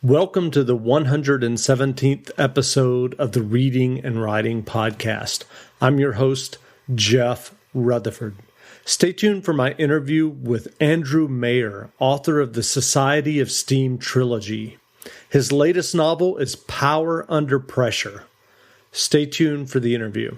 Welcome to the 117th episode of the Reading and Writing Podcast. I'm your host, Jeff Rutherford. Stay tuned for my interview with Andrew Maier, author of the Society of Steam trilogy. His latest novel is Power Under Pressure. Stay tuned for the interview.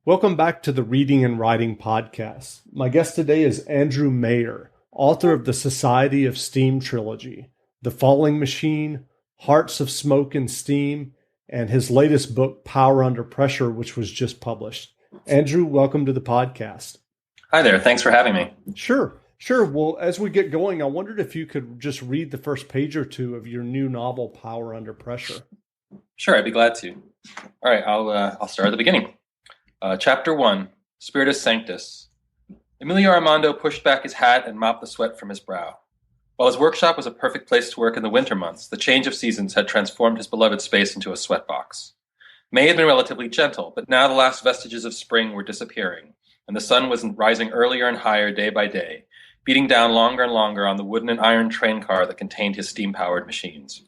Welcome back to the Reading and Writing Podcast. My guest today is Andrew Maier, author of the Society of Steam trilogy, The Falling Machine, Hearts of Smoke and Steam, and his latest book, Power Under Pressure, which was just published. Andrew, welcome to the podcast. Hi there. Thanks for having me. Sure. Well, as we get going, I wondered if you could just read the first page or two of your new novel, Power Under Pressure. Sure, I'd be glad to. All right, I'll start at the beginning. Chapter 1, Spiritus Sanctus. Emilio Armando pushed back his hat and mopped the sweat from his brow. While his workshop was a perfect place to work in the winter months, the change of seasons had transformed his beloved space into a sweatbox. May had been relatively gentle, but now the last vestiges of spring were disappearing, and the sun was rising earlier and higher day by day, beating down longer and longer on the wooden and iron train car that contained his steam-powered machines.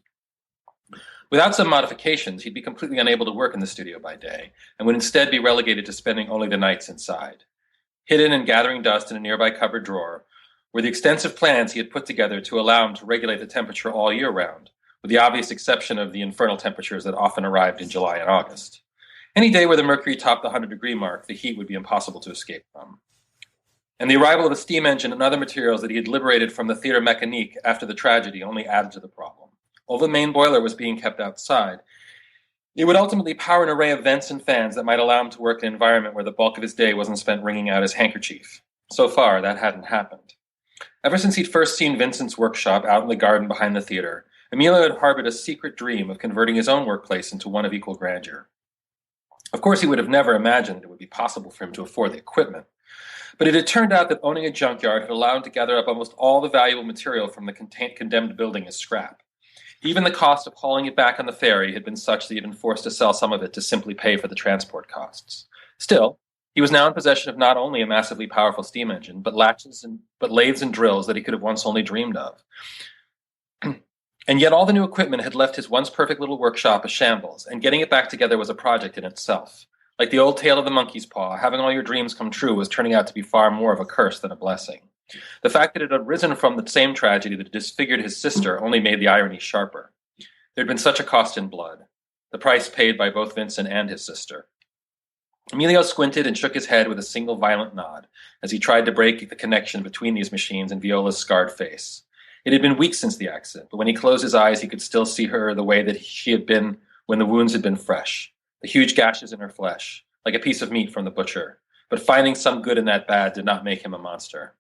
Without some modifications, he'd be completely unable to work in the studio by day, and would instead be relegated to spending only the nights inside. Hidden and gathering dust in a nearby cupboard drawer were the extensive plans he had put together to allow him to regulate the temperature all year round, with the obvious exception of the infernal temperatures that often arrived in July and August. Any day where the mercury topped the 100-degree mark, the heat would be impossible to escape from. And the arrival of a steam engine and other materials that he had liberated from the theater mécanique after the tragedy only added to the problem. Although the main boiler was being kept outside, it would ultimately power an array of vents and fans that might allow him to work in an environment where the bulk of his day wasn't spent wringing out his handkerchief. So far, that hadn't happened. Ever since he'd first seen Vincent's workshop out in the garden behind the theater, Emilio had harbored a secret dream of converting his own workplace into one of equal grandeur. Of course, he would have never imagined it would be possible for him to afford the equipment. But it had turned out that owning a junkyard had allowed him to gather up almost all the valuable material from the condemned building as scrap. Even the cost of hauling it back on the ferry had been such that he had been forced to sell some of it to simply pay for the transport costs. Still, he was now in possession of not only a massively powerful steam engine, but lathes and drills that he could have once only dreamed of. And yet all the new equipment had left his once perfect little workshop a shambles, and getting it back together was a project in itself. Like the old tale of the monkey's paw, having all your dreams come true was turning out to be far more of a curse than a blessing. The fact that it had arisen from the same tragedy that had disfigured his sister only made the irony sharper. There had been such a cost in blood, the price paid by both Vincent and his sister. Emilio squinted and shook his head with a single violent nod as he tried to break the connection between these machines and Viola's scarred face. It had been weeks since the accident, but when he closed his eyes, he could still see her the way that she had been when the wounds had been fresh, the huge gashes in her flesh, like a piece of meat from the butcher. But finding some good in that bad did not make him a monster.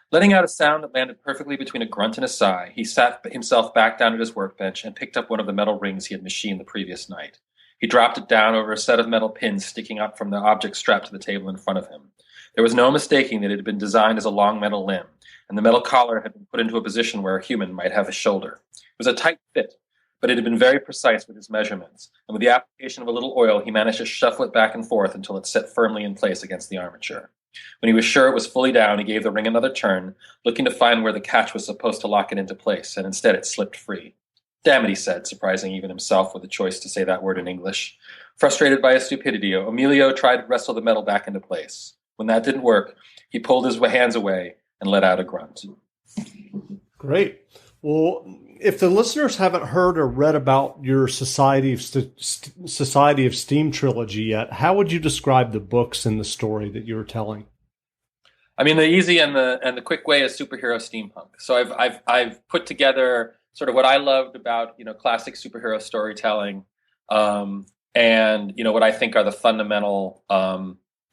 Letting out a sound that landed perfectly between a grunt and a sigh, he sat himself back down at his workbench and picked up one of the metal rings he had machined the previous night. He dropped it down over a set of metal pins sticking up from the object strapped to the table in front of him. There was no mistaking that it had been designed as a long metal limb, and the metal collar had been put into a position where a human might have a shoulder. It was a tight fit, but it had been very precise with his measurements, and with the application of a little oil, he managed to shuffle it back and forth until it set firmly in place against the armature. When he was sure it was fully down, he gave the ring another turn, looking to find where the catch was supposed to lock it into place, and instead it slipped free. Damn it, he said, surprising even himself with the choice to say that word in English. Frustrated by his stupidity, Emilio tried to wrestle the metal back into place. When that didn't work, he pulled his hands away and let out a grunt. Great. Well, if the listeners haven't heard or read about your Society of Steam trilogy yet, how would you describe the books and the story that you're telling? I mean, the easy and the quick way is superhero steampunk. So I've put together sort of what I loved about classic superhero storytelling, and what I think are the fundamental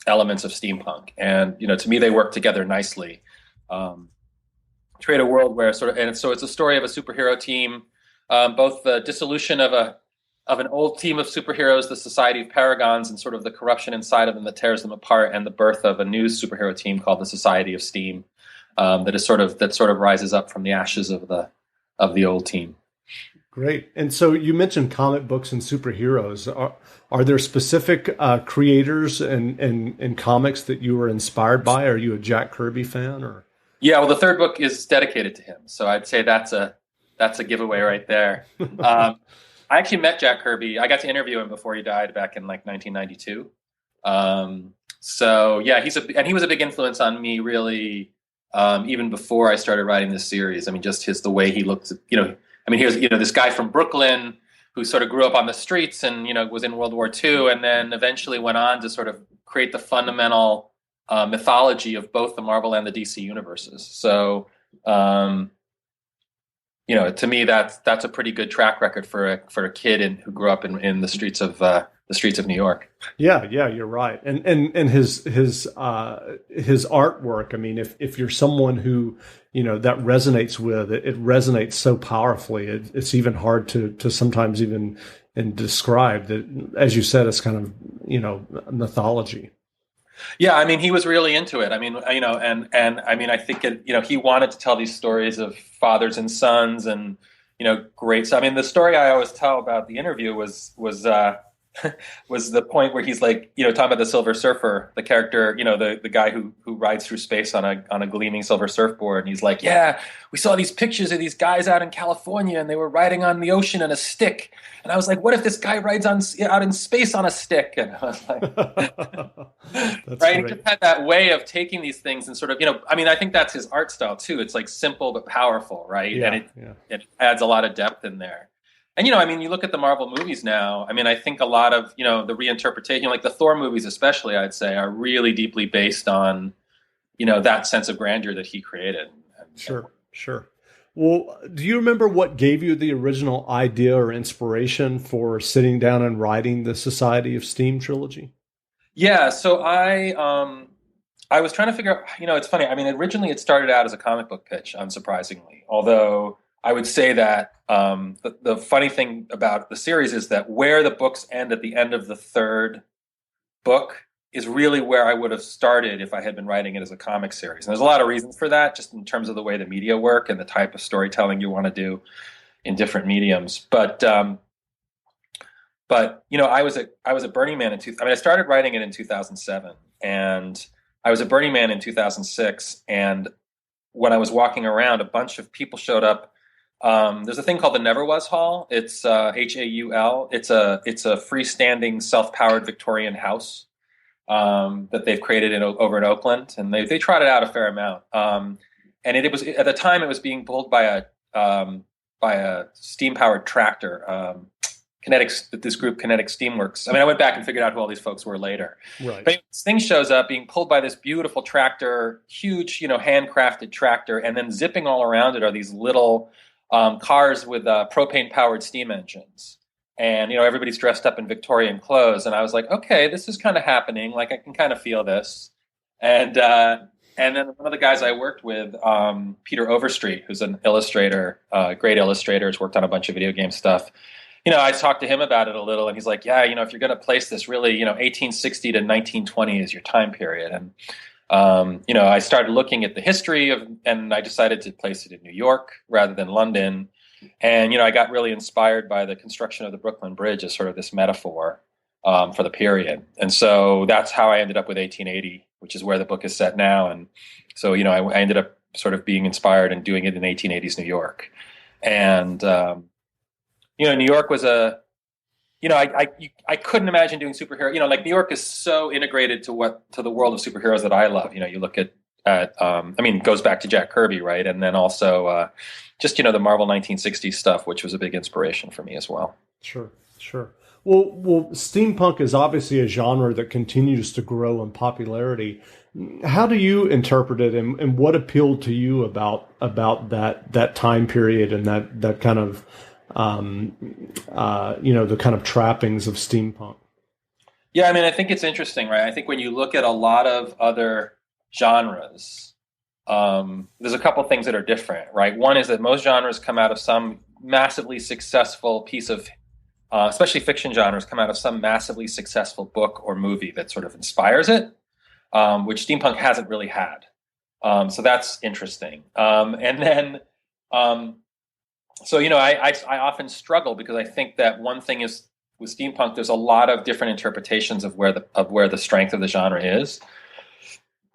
elements of steampunk. And to me, they work together nicely. Create a world where so it's a story of a superhero team, both the dissolution of an old team of superheroes, the Society of Paragons, and sort of the corruption inside of them that tears them apart, and the birth of a new superhero team called the Society of Steam, that sort of rises up from the ashes of the old team. Great. And so you mentioned comic books and superheroes. Are there specific creators and comics that you were inspired by? Are you a Jack Kirby fan or? Yeah, well, the third book is dedicated to him, so I'd say that's a giveaway right there. I actually met Jack Kirby. I got to interview him before he died back in like 1992. So yeah, he was a big influence on me, really, even before I started writing this series. I mean, just the way he looked. I mean, he was this guy from Brooklyn who sort of grew up on the streets and was in World War II, and then eventually went on to sort of create the fundamental mythology of both the Marvel and the DC universes. So, to me, that's a pretty good track record for a kid who grew up in the streets of New York. Yeah, you're right. And his artwork. I mean, if you're someone who that resonates with it resonates so powerfully. It's even hard to sometimes even and describe that. As you said, it's kind of mythology. Yeah, I mean, he was really into it. I mean, and I mean, I think he wanted to tell these stories of fathers and sons, and great. So, I mean, the story I always tell about the interview was was the point where he's like, talking about the Silver Surfer, the character, the guy who rides through space on a gleaming silver surfboard, and he's like, yeah, we saw these pictures of these guys out in California, and they were riding on the ocean on a stick, and I was like, what if this guy rides out in space on a stick? And I was like, right, great. He just had that way of taking these things and sort of, I mean, I think that's his art style too. It's like simple but powerful, right? Yeah, and it adds a lot of depth in there. And, I mean, you look at the Marvel movies now, I mean, I think a lot of, the reinterpretation, like the Thor movies especially, I'd say, are really deeply based on, that sense of grandeur that he created. Sure. Well, do you remember what gave you the original idea or inspiration for sitting down and writing the Society of Steam trilogy? Yeah, so I was trying to figure out, it's funny. I mean, originally it started out as a comic book pitch, unsurprisingly, although I would say that the funny thing about the series is that where the books end at the end of the third book is really where I would have started if I had been writing it as a comic series. And there's a lot of reasons for that, just in terms of the way the media work and the type of storytelling you want to do in different mediums. But I was at Burning Man I started writing it in 2007, and I was at Burning Man in 2006. And when I was walking around, a bunch of people showed up. There's a thing called the Neverwest Hall. It's HAUL. It's a freestanding, self-powered Victorian house that they've created over in Oakland, and they trotted out a fair amount. And it was at the time it was being pulled by a steam-powered tractor. This group, Kinetic Steamworks. I mean, I went back and figured out who all these folks were later. Right. But this thing shows up being pulled by this beautiful tractor, huge, handcrafted tractor, and then zipping all around it are these little cars with propane-powered steam engines. And, everybody's dressed up in Victorian clothes. And I was like, okay, this is kind of happening. Like, I can kind of feel this. And then one of the guys I worked with, Peter Overstreet, who's an illustrator, great illustrator, has worked on a bunch of video game stuff. I talked to him about it a little, and he's like, yeah, if you're going to place this really, 1860 to 1920 is your time period. And, I started looking at the history and I decided to place it in New York rather than London. And, I got really inspired by the construction of the Brooklyn Bridge as sort of this metaphor for the period. And so that's how I ended up with 1880, which is where the book is set now. And so, I ended up sort of being inspired and doing it in 1880s New York. And, New York was I couldn't imagine doing superhero. Like New York is so integrated to the world of superheroes that I love. You look at it goes back to Jack Kirby, right? And then also just, the Marvel 1960s stuff, which was a big inspiration for me as well. Sure. Well, steampunk is obviously a genre that continues to grow in popularity. How do you interpret it, and what appealed to you about that time period and that kind of the kind of trappings of steampunk? Yeah, I think it's interesting, right? I think when you look at a lot of other genres, there's a couple things that are different, right? One is that most genres come out of some massively successful piece of, especially fiction genres, come out of some massively successful book or movie that sort of inspires it, which steampunk hasn't really had. So that's interesting. And then, so, I often struggle because I think that one thing is with steampunk, there's a lot of different interpretations of where the strength of the genre is.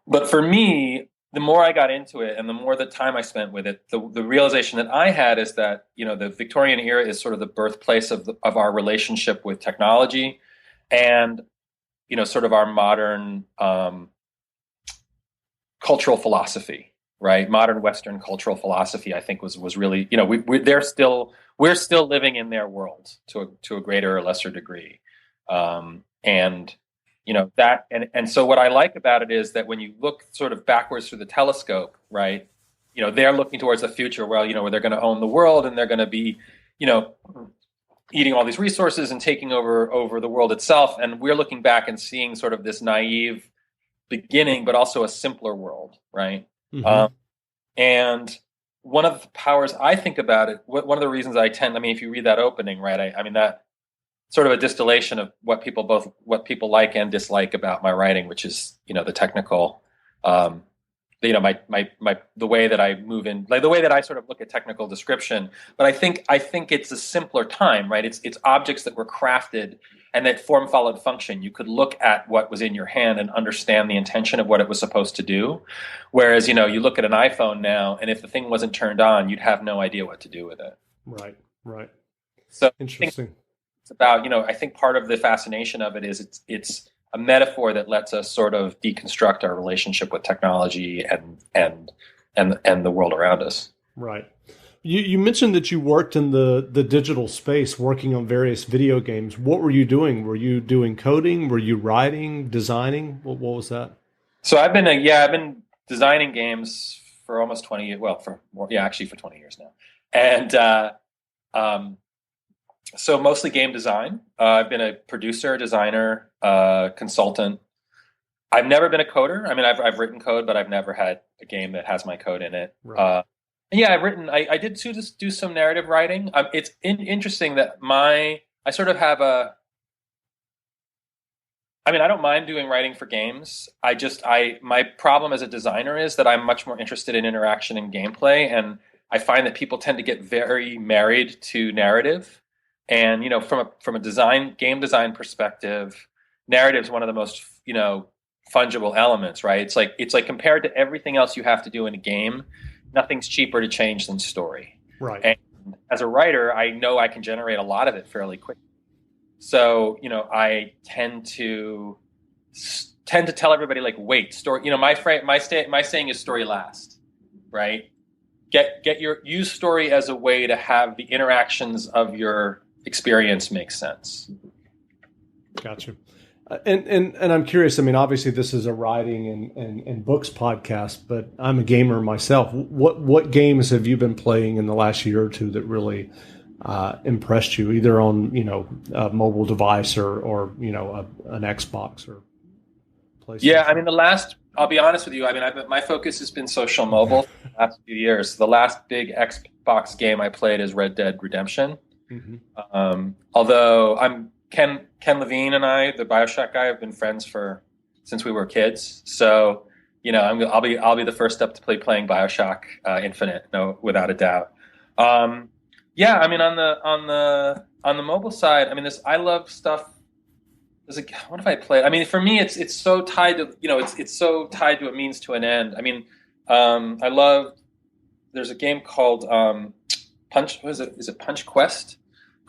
But for me, the more I got into it and the more the time I spent with it, the realization that I had is that, the Victorian era is sort of the birthplace of our relationship with technology and, sort of our modern cultural philosophy, right? Modern Western cultural philosophy, I think was really, we're still living in their world to a greater or lesser degree. And that, and so what I like about it is that when you look sort of backwards through the telescope, right, they're looking towards the future where they're going to own the world and they're going to be, eating all these resources and taking over the world itself. And we're looking back and seeing sort of this naive beginning, but also a simpler world, right? Mm-hmm. And one of the powers I think about it, one of the reasons if you read that opening, right, I mean, that sort of a distillation of what people like and dislike about my writing, which is, the technical, the way that I move in, like the way that I sort of look at technical description. But I think it's a simpler time, right? It's objects that were crafted and that form followed function. You could look at what was in your hand and understand the intention of what it was supposed to do. Whereas, you look at an iPhone now, and if the thing wasn't turned on, you'd have no idea what to do with it. Right. So Interesting. it's about, I think part of the fascination of it is it's a metaphor that lets us sort of deconstruct our relationship with technology and the world around us. Right. You mentioned that you worked in the digital space, working on various video games. What were you doing? Were you doing coding? Were you writing, designing? What was that? So I've been designing games for almost 20 years. Well, for 20 years now. And so mostly game design. I've been a producer, designer, consultant. I've never been a coder. I mean, I've written code, but I've never had a game that has my code in it. Right. And yeah, I did do some narrative writing. It's interesting that I sort of have I don't mind doing writing for games. My problem as a designer is that I'm much more interested in interaction and gameplay. And I find that people tend to get very married to narrative. And, from a game design perspective, narrative is one of the most, fungible elements, right? It's like compared to everything else you have to do in a game, nothing's cheaper to change than story. Right. And as a writer, I know I can generate a lot of it fairly quickly. So, I tend to tell everybody, like, wait, story, my saying is story last, right? Use story as a way to have the interactions of your experience make sense. Gotcha. And I'm curious, obviously this is a writing and books podcast, but I'm a gamer myself. What games have you been playing in the last year or two that really impressed you, either on, a mobile device or an Xbox or PlayStation? Yeah, I'll be honest with you, my focus has been social mobile for the last few years. The last big Xbox game I played is Red Dead Redemption. Mm-hmm. Although Ken Levine and I, the BioShock guy, have been friends since we were kids. So, I'll be the first up to playing BioShock Infinite, no, without a doubt. On the mobile side, I love stuff. What have I played? For me, it's so tied to it's so tied to a means to an end. I love. There's a game called Punch. What is it? Is it Punch Quest?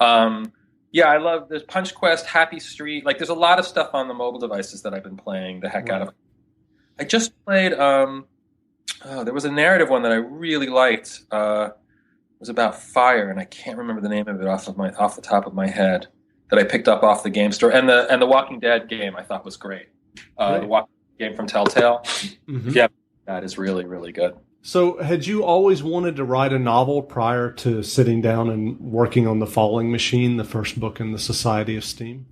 I love. There's Punch Quest, Happy Street. Like, there's a lot of stuff on the mobile devices that I've been playing the heck out of. I just played. There was a narrative one that I really liked. It was about fire, and I can't remember the name of it off the top of my head. That I picked up off the game store, and the Walking Dead game I thought was great. The Walking Dead game from Telltale. Mm-hmm. Yeah, that is really, really good. So, had you always wanted to write a novel prior to sitting down and working on The Falling Machine, the first book in the Society of Steam?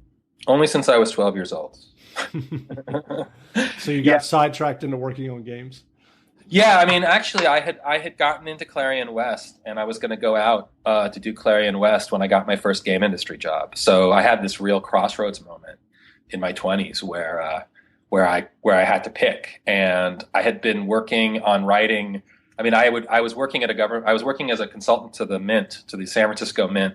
Only since I was 12 years old. So you got sidetracked into working on games? Yeah, actually, I had gotten into Clarion West, and I was going to go out to do Clarion West when I got my first game industry job. So I had this real crossroads moment in my 20s where I had to pick, and I had been working on writing. I was working as a consultant to the Mint, to the San Francisco Mint,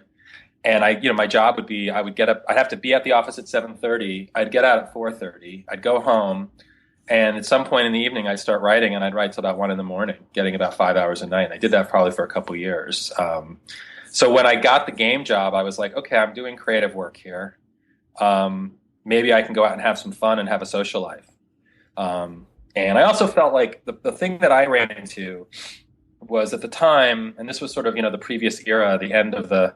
and my job would be, I would get up, I'd have to be at the office at 7:30. I'd get out at 4:30. I'd go home. And at some point in the evening, I'd start writing, and I'd write till about 1 a.m, getting about 5 hours a night. And I did that probably for a couple years. So when I got the game job, I was like, okay, I'm doing creative work here. Maybe I can go out and have some fun and have a social life. And I also felt like the thing that I ran into was at the time, and this was sort of, the previous era, the end of the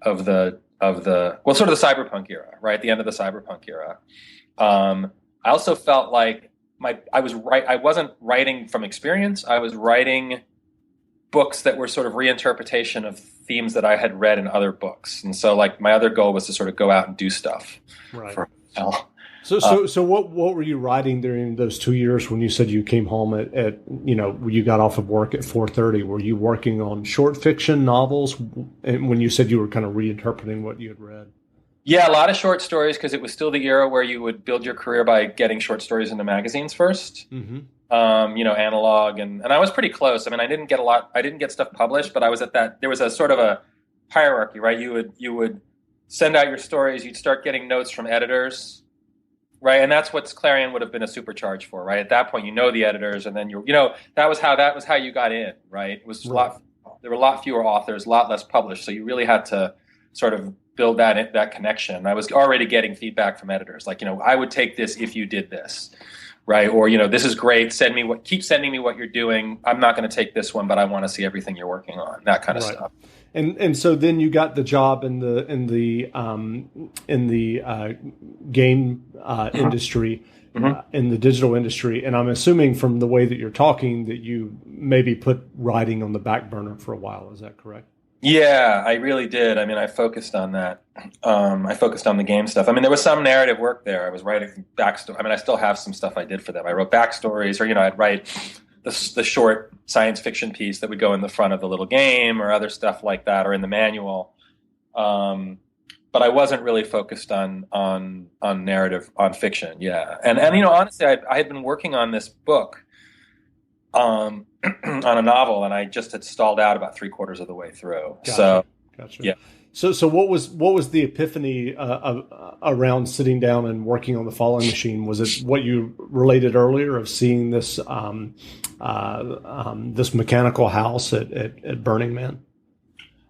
well, sort of the cyberpunk era, right? The end of the cyberpunk era. I also felt like I wasn't writing from experience. I was writing books that were sort of reinterpretation of themes that I had read in other books. And so like my other goal was to sort of go out and do stuff. Right. So what were you writing during those 2 years when you said you came home at you got off of work at 4:30? Were you working on short fiction novels? And when you said you were kind of reinterpreting what you had read? Yeah, a lot of short stories, because it was still the era where you would build your career by getting short stories into magazines first. Mm-hmm. Analog, and I was pretty close. I mean, I didn't get stuff published, but I was at that. There was a sort of a hierarchy, right? You would send out your stories. You'd start getting notes from editors, right? And that's what Clarion would have been a supercharge for, right? At that point, the editors, and then that was how you got in, right? It was right. There were a lot fewer authors, a lot less published, so you really had to sort of build that connection. I was already getting feedback from editors, like, I would take this if you did this, right? Or, this is great. Keep sending me what you're doing. I'm not going to take this one, but I want to see everything you're working on. That kind of stuff. And so then you got the job in the game industry, in the digital industry. And I'm assuming from the way that you're talking that you maybe put writing on the back burner for a while. Is that correct? Yeah, I really did. I mean, I focused on that. I focused on the game stuff. I mean, there was some narrative work there. I was writing backstory. I mean, I still have some stuff I did for them. I wrote backstories, or, I'd write the short science fiction piece that would go in the front of the little game, or other stuff like that, or in the manual. But I wasn't really focused on narrative, on fiction. Yeah. And honestly, I had been working on this book, on a novel, and I just had stalled out about 3/4 of the way through. Gotcha. Yeah. So what was the epiphany around sitting down and working on the Falling Machine? Was it what you related earlier of seeing this this mechanical house at Burning Man?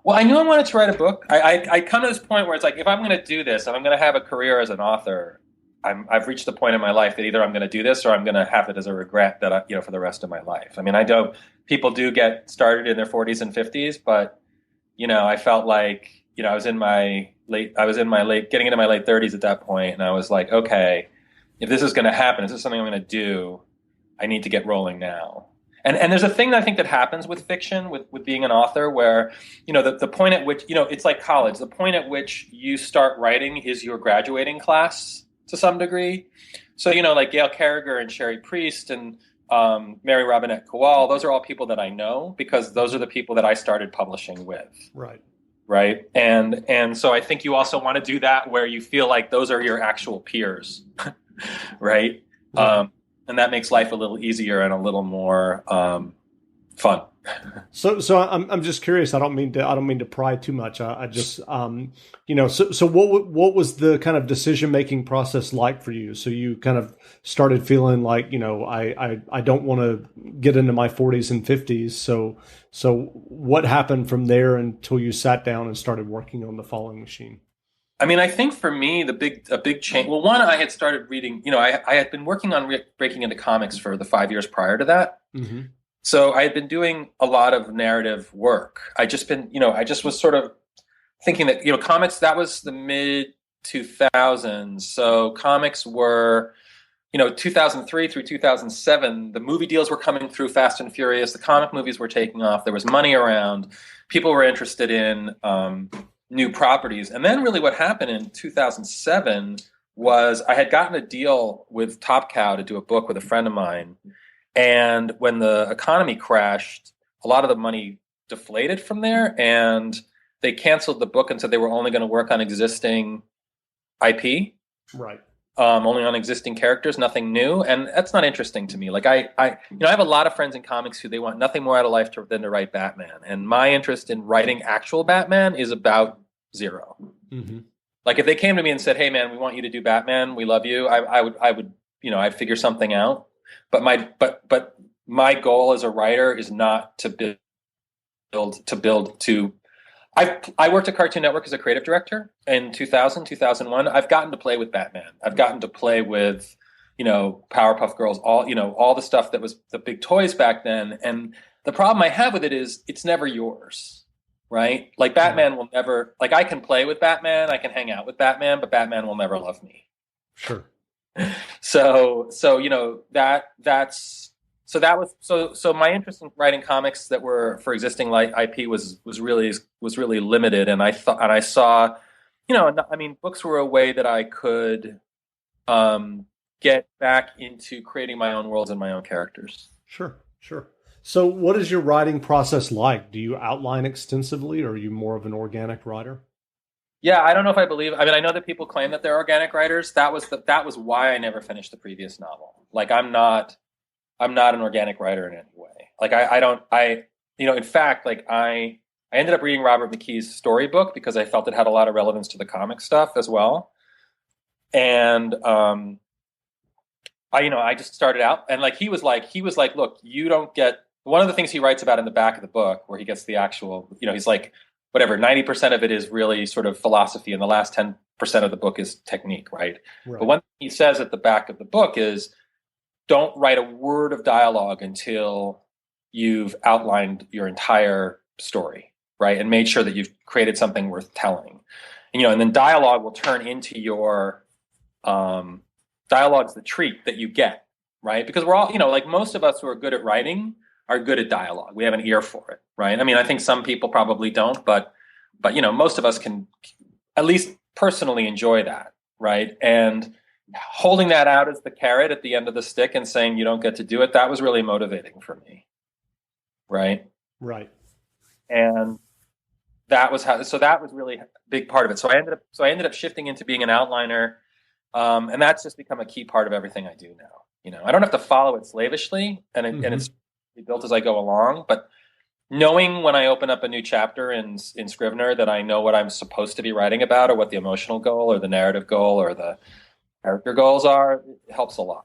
Well, I knew I wanted to write a book. I come to this point where it's like, if I'm going to do this, if I'm going to have a career as an author, I've reached the point in my life that either I'm going to do this or I'm going to have it as a regret that for the rest of my life. I mean, people do get started in their 40s and 50s, but I felt like I was in my late getting into my late 30s at that point, and I was like, okay, if this is going to happen, if this is something I'm going to do, I need to get rolling now. And there's a thing that I think that happens with fiction, with being an author, where the point at which it's like college. The point at which you start writing is your graduating class to some degree. So, like Gail Carriger and Sherry Priest and Mary Robinette Kowal, those are all people that I know because those are the people that I started publishing with. Right. And so I think you also want to do that where you feel like those are your actual peers. Right. And that makes life a little easier and a little more fun. So I'm just curious. I don't mean to pry too much. I just So what was the kind of decision making process like for you? So you kind of started feeling like I don't want to get into my 40s and 50s. So what happened from there until you sat down and started working on the Falling Machine? I mean, I think for me, a big change. Well, one, I had started reading. I had been working on breaking into comics for the 5 years prior to that. Mm-hmm. So I had been doing a lot of narrative work. I just was sort of thinking that, comics, that was the mid 2000s. So comics were, 2003 through 2007, the movie deals were coming through fast and furious. The comic movies were taking off. There was money around. People were interested in new properties. And then really what happened in 2007 was I had gotten a deal with Top Cow to do a book with a friend of mine. And when the economy crashed, a lot of the money deflated from there, and they canceled the book and said they were only going to work on existing IP, right? Only on existing characters, nothing new, and that's not interesting to me. Like I have a lot of friends in comics who they want nothing more out of life than to write Batman, and my interest in writing actual Batman is about zero. Mm-hmm. Like if they came to me and said, "Hey, man, we want you to do Batman. We love you," I would I'd figure something out. But my goal as a writer is not to build to. I worked at Cartoon Network as a creative director in 2000, 2001. I've gotten to play with Batman. I've gotten to play with, Powerpuff Girls, all the stuff that was the big toys back then. And the problem I have with it is it's never yours, right? Like Batman will never, like I can play with Batman, I can hang out with Batman, but Batman will never love me. Sure. So my interest in writing comics that were for existing IP was really limited, and I saw, books were a way that I could get back into creating my own worlds and my own characters. Sure. So what is your writing process like? Do you outline extensively, or are you more of an organic writer? Yeah, I don't know if I believe. I know that people claim that they're organic writers. That was why I never finished the previous novel. Like I'm not an organic writer in any way. Like in fact, like I ended up reading Robert McKee's storybook because I felt it had a lot of relevance to the comic stuff as well. And I just started out, and like he was like, look, you don't get one of the things he writes about in the back of the book where he gets the actual, he's like, whatever, 90% of it is really sort of philosophy, and the last 10% of the book is technique, right? But one thing he says at the back of the book is, don't write a word of dialogue until you've outlined your entire story, right? And made sure that you've created something worth telling. And then dialogue will turn into your dialogue's the treat that you get, right? Because we're all, like most of us who are good at writing are good at dialogue. We have an ear for it, right? I think some people probably don't, but most of us can at least personally enjoy that, right? And holding that out as the carrot at the end of the stick and saying you don't get to do it, that was really motivating for me, right? Right. And that was really a big part of it. So I ended up shifting into being an outliner, and that's just become a key part of everything I do now. I don't have to follow it slavishly, and it's built as I go along, but knowing when I open up a new chapter in Scrivener that I know what I'm supposed to be writing about, or what the emotional goal or the narrative goal or the character goals are, it helps a lot.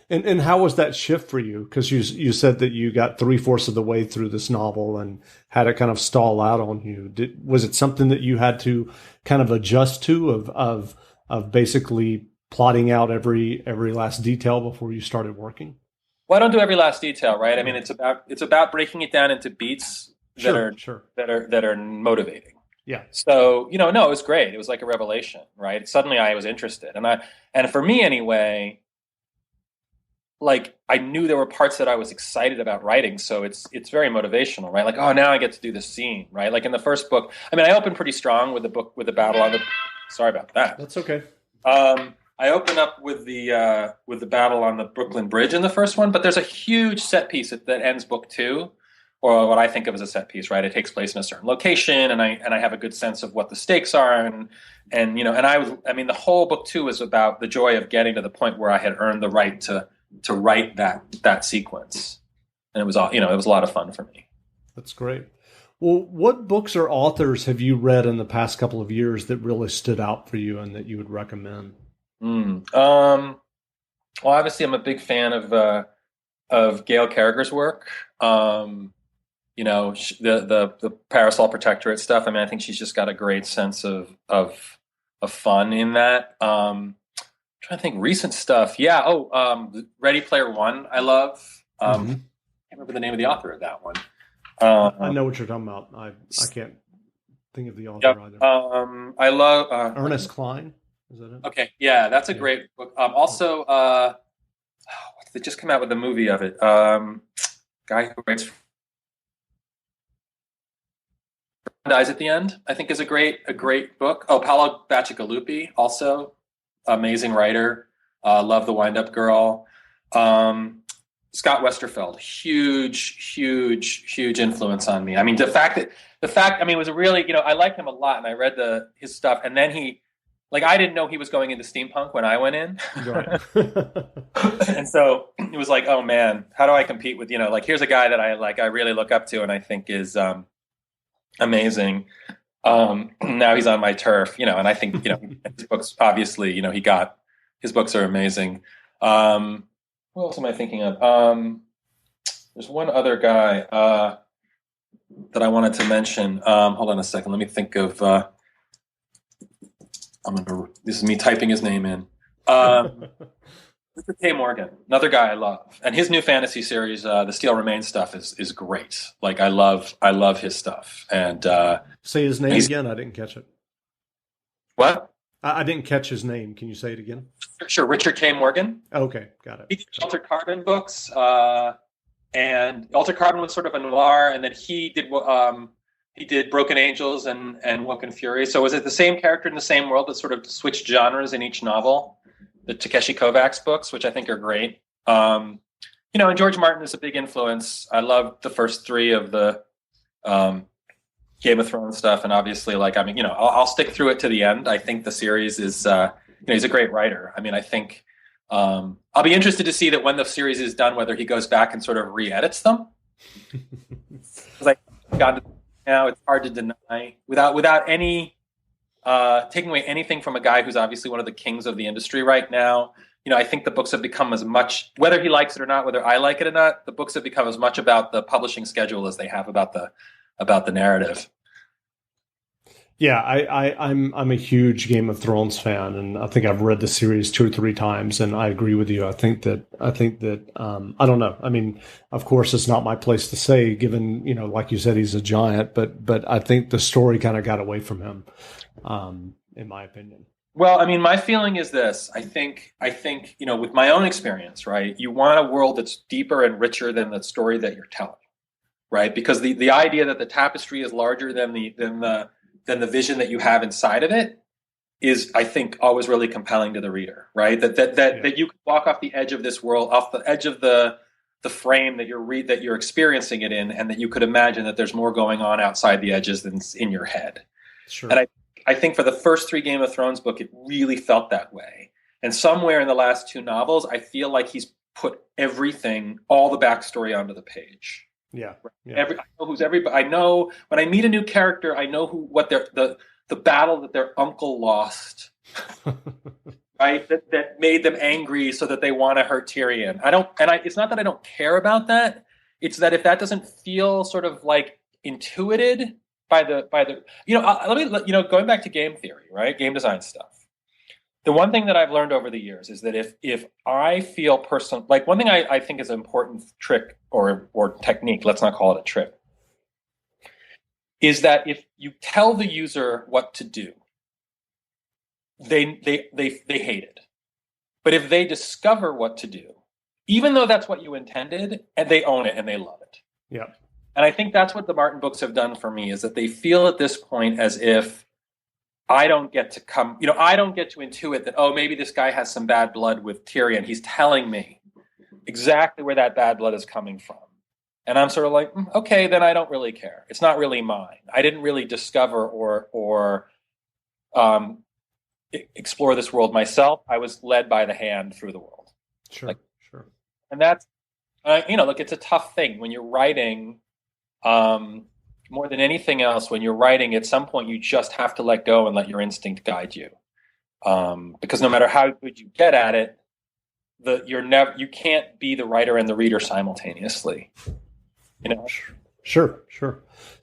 And how was that shift for you? Because you said that you got 3/4 of the way through this novel and had it kind of stall out on you. Was it something that you had to kind of adjust to of basically plotting out every last detail before you started working? Well, I don't do every last detail, right? It's about breaking it down into beats that are motivating. Yeah. So, no, it was great. It was like a revelation, right? Suddenly I was interested. And for me anyway, like I knew there were parts that I was excited about writing. So it's very motivational, right? Like, oh, now I get to do this scene, right? Like in the first book, I opened pretty strong with the battle on the, sorry about that. That's okay. I open up with the battle on the Brooklyn Bridge in the first one, but there's a huge set piece that ends book 2, or what I think of as a set piece, right? It takes place in a certain location, and I have a good sense of what the stakes are, and the whole book 2 was about the joy of getting to the point where I had earned the right to write that sequence, and it was all, it was a lot of fun for me. That's great. Well, what books or authors have you read in the past couple of years that really stood out for you and that you would recommend? Well, obviously, I'm a big fan of Gail Carriger's work. The Parasol Protectorate stuff. I think she's just got a great sense of fun in that. I'm trying to think recent stuff. Yeah. Ready Player One. I love. I can't remember the name of the author of that one. I know what you're talking about. I can't think of the author either. I love Ernest Klein. Is that it? Okay, yeah, that's a great book. Also, they just came out with a movie of it. Guy who writes Dies at the End, I think, is a great book. Oh, Paolo Bacigalupi, also amazing writer. Love The Wind-Up Girl. Scott Westerfeld, huge influence on me. The fact, it was a really, I like him a lot, and I read his stuff, and then I didn't know he was going into steampunk when I went in. Right. And so it was like, oh man, how do I compete with, here's a guy that I really look up to and I think is amazing. Now he's on my turf, and I think, his books, obviously, his books are amazing. Who else am I thinking of? There's one other guy that I wanted to mention. Hold on a second. Let me think of. This is me typing his name in. Richard K. Morgan, another guy I love, and his new fantasy series, the Steel Remains stuff, is great. Like I love his stuff. And say his name again. I didn't catch it. What? I didn't catch his name. Can you say it again? Sure, Richard K. Morgan. Okay, got it. He did Altered Carbon books, and Altered Carbon was sort of a noir, and then he did Broken Angels and Woken Fury. So was it the same character in the same world that sort of switched genres in each novel? The Takeshi Kovacs books, which I think are great. And George Martin is a big influence. I love the first three of the Game of Thrones stuff, and obviously, I'll stick through it to the end. I think the series is, he's a great writer. I mean, I think I'll be interested to see that when the series is done, whether he goes back and sort of re-edits them. Because now it's hard to deny without any taking away anything from a guy who's obviously one of the kings of the industry right now. I think the books have become as much, whether he likes it or not, whether I like it or not, the books have become as much about the publishing schedule as they have about the narrative. Yeah, I'm a huge Game of Thrones fan, and I think I've read the series 2 or 3 times, and I agree with you. I think that I don't know. I mean, of course, it's not my place to say, given like you said, he's a giant, but I think the story kind of got away from him, in my opinion. Well, I mean, my feeling is this. I think with my own experience, right? You want a world that's deeper and richer than the story that you're telling, right? Because the idea that the tapestry is larger than the vision that you have inside of it is, I think, always really compelling to the reader, right? That you can walk off the edge of this world, off the edge of the frame that you're experiencing it in, and that you could imagine that there's more going on outside the edges than in your head. Sure. And I think for the first 3 Game of Thrones book, it really felt that way. And somewhere in the last 2 novels, I feel like he's put everything, all the backstory onto the page. Yeah. I know who's everybody. I know when I meet a new character, I know what the battle that their uncle lost, right? That made them angry, so that they want to hurt Tyrion. It's not that I don't care about that. It's that if that doesn't feel sort of like intuited by the going back to game theory, right? Game design stuff. The one thing that I've learned over the years is that if I feel one thing I think is an important trick or technique, let's not call it a trick, is that if you tell the user what to do, they hate it. But if they discover what to do, even though that's what you intended, and they own it and they love it. Yeah. And I think that's what the Martin books have done for me, is that they feel at this point as if I don't get to intuit that, oh, maybe this guy has some bad blood with Tyrion. He's telling me exactly where that bad blood is coming from. And I'm sort of like, okay, then I don't really care. It's not really mine. I didn't really discover or explore this world myself. I was led by the hand through the world. Sure. And that's, look, it's a tough thing when you're writing. More than anything else, when you're writing, at some point you just have to let go and let your instinct guide you. Because no matter how good you get at it, you can't be the writer and the reader simultaneously. Sure.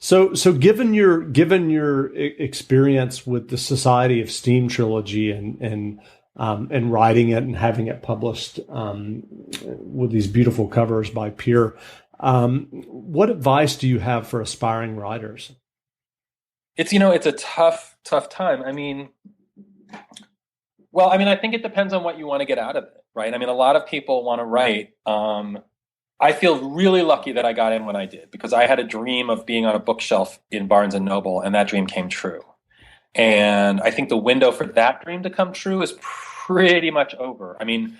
So given your experience with the Society of Steam trilogy and writing it and having it published with these beautiful covers by Peer, what advice do you have for aspiring writers? It's a tough time. I think it depends on what you want to get out of it, right? I mean, a lot of people want to write. I feel really lucky that I got in when I did, because I had a dream of being on a bookshelf in Barnes and Noble, and that dream came true. And I think the window for that dream to come true is pretty much over. I mean,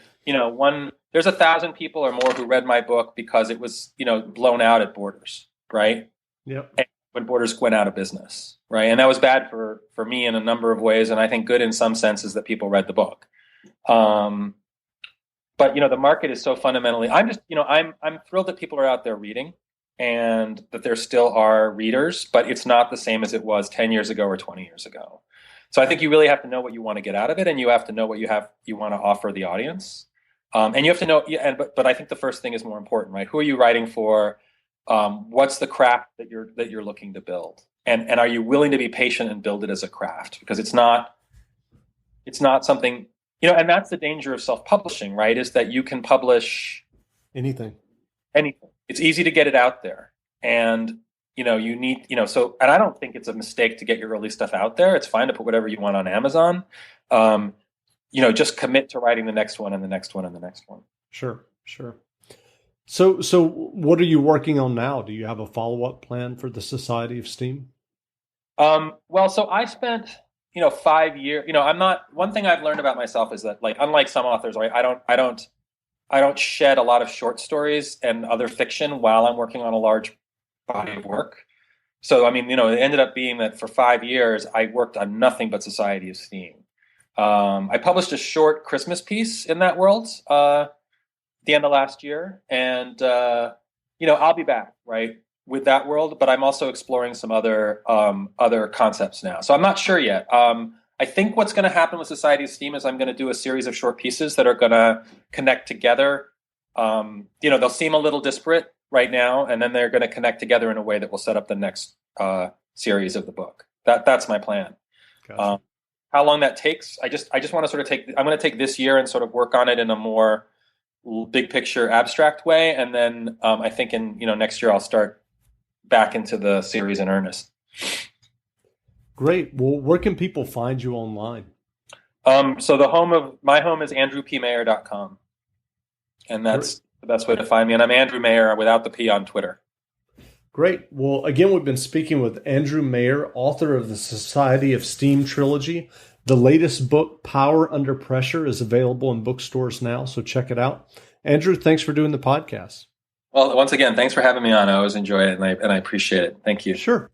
there's 1,000 people or more who read my book because it was, blown out at Borders, right? Yep. And when Borders went out of business, right? And that was bad for me in a number of ways, and I think good in some senses that people read the book. But the market is so fundamentally. I'm thrilled that people are out there reading, and that there still are readers, but it's not the same as it was 10 years ago or 20 years ago. So I think you really have to know what you want to get out of it, and you have to know what you want to offer the audience. And you have to know, yeah, but I think the first thing is more important, right? Who are you writing for? What's the craft that you're looking to build? And are you willing to be patient and build it as a craft? Because it's not something, and that's the danger of self-publishing, right? Is that you can publish anything. It's easy to get it out there. And, you need, and I don't think it's a mistake to get your early stuff out there. It's fine to put whatever you want on Amazon. Just commit to writing the next one and the next one and the next one. Sure. So what are you working on now? Do you have a follow-up plan for the Society of Steam? So I spent, 5 years, one thing I've learned about myself is that, like, unlike some authors, right, I don't shed a lot of short stories and other fiction while I'm working on a large body of work. So, it ended up being that for 5 years, I worked on nothing but Society of Steam. I published a short Christmas piece in that world the end of last year, and I'll be back, right, with that world. But I'm also exploring some other concepts now, so I'm not sure yet. I think what's going to happen with Society of Steam is I'm going to do a series of short pieces that are going to connect together. They'll seem a little disparate right now, and then they're going to connect together in a way that will set up the next series of the book. That's my plan. Gotcha. How long that takes, I just want to sort of I'm going to take this year and sort of work on it in a more big picture abstract way. And then I think in, next year I'll start back into the series in earnest. Great. Well, where can people find you online? So my home is andrewpmayer.com. And that's the best way to find me. And I'm Andrew Mayer without the P on Twitter. Great. Well, again, we've been speaking with Andrew Mayer, author of the Society of Steam trilogy. The latest book, Power Under Pressure, is available in bookstores now, so check it out. Andrew, thanks for doing the podcast. Well, once again, thanks for having me on. I always enjoy it, and I appreciate it. Thank you. Sure.